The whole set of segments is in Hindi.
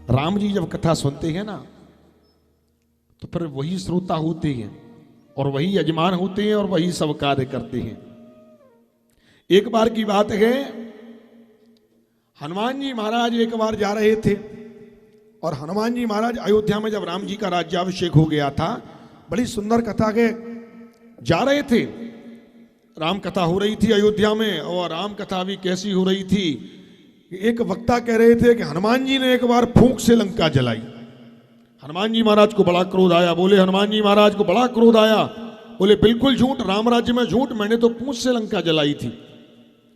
राम जी जब कथा सुनते हैं ना तो फिर वही श्रोता होते हैं और वही यजमान होते हैं और वही सब कार्य करते हैं। एक बार की बात है, हनुमान जी महाराज एक बार जा रहे थे और हनुमान जी महाराज अयोध्या में जब राम जी का राज्याभिषेक हो गया था, बड़ी सुंदर कथा के जा रहे थे। राम कथा हो रही थी अयोध्या में और राम कथा भी कैसी हो रही थी, एक वक्ता कह रहे थे कि हनुमान जी ने एक बार फूंक से लंका जलाई। हनुमान जी महाराज को बड़ा क्रोध आया। बोले हनुमान जी महाराज को बड़ा क्रोध आया, बोले बिल्कुल झूठ, राम राज्य में झूठ, मैंने तो पूंछ से लंका जलाई थी।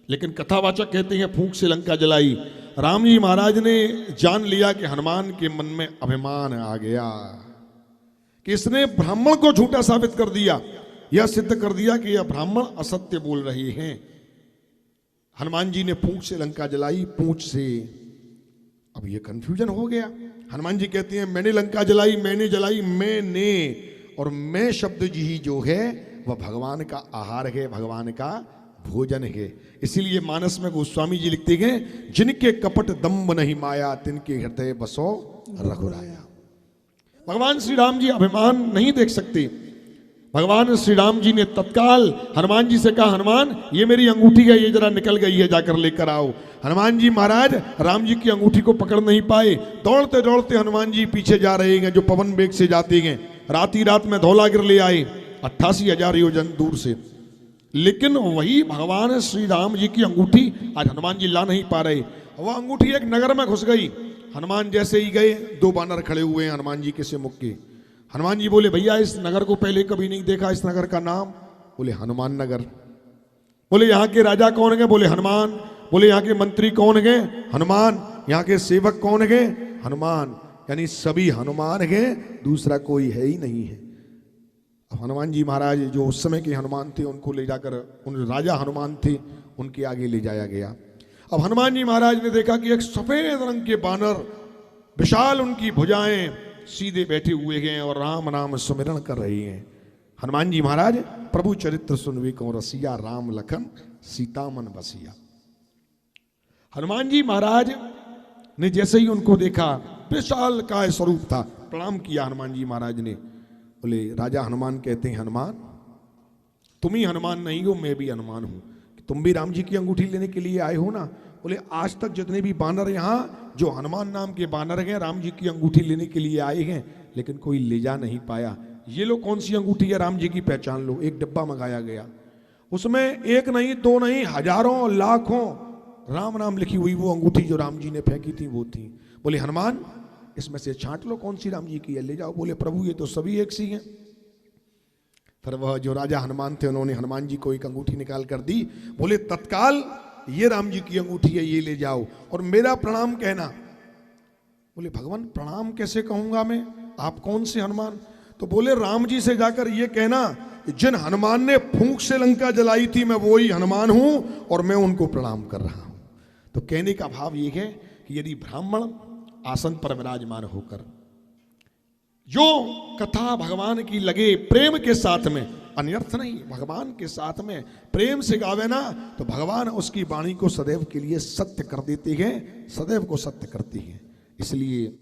लेकिन कथावाचक कहते हैं फूंक से लंका जलाई। राम जी महाराज ने जान लिया कि हनुमान के मन में अभिमान आ गया कि इसने ब्राह्मण को झूठा साबित कर दिया, यह सिद्ध कर दिया कि यह ब्राह्मण असत्य बोल रहे हैं। हनुमान जी ने पूंछ से लंका जलाई, पूंछ से। अब ये कंफ्यूजन हो गया। हनुमान जी कहते हैं मैंने लंका जलाई, मैंने जलाई, मैंने, और मैं शब्द जी जो है वह भगवान का आहार है, भगवान का भोजन है। इसीलिए मानस में गोस्वामी जी लिखते हैं, जिनके कपट दम्भ नहीं माया, तिनके हृदय बसो रघुराया। भगवान श्री राम जी अभिमान नहीं देख सकते। भगवान श्री राम जी ने तत्काल हनुमान जी से कहा, हनुमान ये मेरी अंगूठी है, ये जरा निकल गई है, जाकर लेकर आओ। हनुमान जी महाराज राम जी की अंगूठी को पकड़ नहीं पाए। दौड़ते दौड़ते हनुमान जी पीछे जा रहे हैं, जो पवन वेग से जाते हैं। राती रात में धौलागिर ले आए 88,000 योजन दूर से। लेकिन वही भगवान श्री राम जी की अंगूठी आज हनुमान जी ला नहीं पा रहे। वह अंगूठी एक नगर में घुस गई। हनुमान जैसे ही गए, दो बानर खड़े हुए हैं हनुमान जी के से मुख के। हनुमान जी बोले भैया इस नगर को पहले कभी नहीं देखा, इस नगर का नाम? बोले हनुमान नगर। बोले यहाँ के राजा कौन है? बोले हनुमान। बोले यहाँ के मंत्री कौन है? हनुमान। यहाँ के सेवक कौन है? हनुमान। यानी सभी हनुमान है, दूसरा कोई है ही नहीं है। अब हनुमान जी महाराज जो उस समय के हनुमान थे उनको ले जाकर, उन राजा हनुमान थे उनके आगे ले जाया गया। अब हनुमान जी महाराज ने देखा कि एक सफेद रंग के बानर, विशाल उनकी भुजाएं, सीधे बैठे हुए हैं और राम नाम सुमिरन कर रहे हैं। हनुमान जी महाराज प्रभु चरित्र सुनवे को रसिया, राम लखन सीता मन बसिया। हनुमान जी महाराज ने जैसे ही उनको देखा, विशाल काय स्वरूप था, प्रणाम किया हनुमान जी महाराज ने। बोले राजा हनुमान कहते हैं, हनुमान तुम ही हनुमान नहीं हो, मैं भी हनुमान हूं। तुम भी राम जी की अंगूठी लेने के लिए आए हो ना? बोले आज तक जितने भी बानर यहाँ जो हनुमान नाम के बानर हैं, राम जी की अंगूठी लेने के लिए आए हैं, लेकिन कोई ले जा नहीं पाया। ये लो कौन सी अंगूठी है राम जी की, पहचान लो। एक डब्बा मंगाया गया, उसमें एक नहीं, दो नहीं, हजारों लाखों राम नाम लिखी हुई वो अंगूठी जो राम जी ने फेंकी थी वो थी। बोले हनुमान इसमें से छांट लो कौन सी राम जी की है, ले जाओ। बोले प्रभु ये तो सभी एक सी हैं। फिर वह जो राजा हनुमान थे उन्होंने हनुमान जी को एक अंगूठी निकाल कर दी। बोले तत्काल ये राम जी की अंगूठी है, ये ले जाओ और मेरा प्रणाम कहना। बोले भगवान प्रणाम कैसे कहूंगा मैं, आप कौन से हनुमान? तो बोले राम जी से जाकर ये कहना, जिन हनुमान ने फूंक से लंका जलाई थी मैं वही हनुमान हूं और मैं उनको प्रणाम कर रहा हूं। तो कहने का भाव ये है कि यदि ब्राह्मण आसन पर विराजमान होकर जो कथा भगवान की लगे प्रेम के साथ में, अन्यर्थ नहीं, भगवान के साथ में प्रेम से गावे ना, तो भगवान उसकी वाणी को सदैव के लिए सत्य कर देते हैं, सदैव को सत्य करते हैं। इसलिए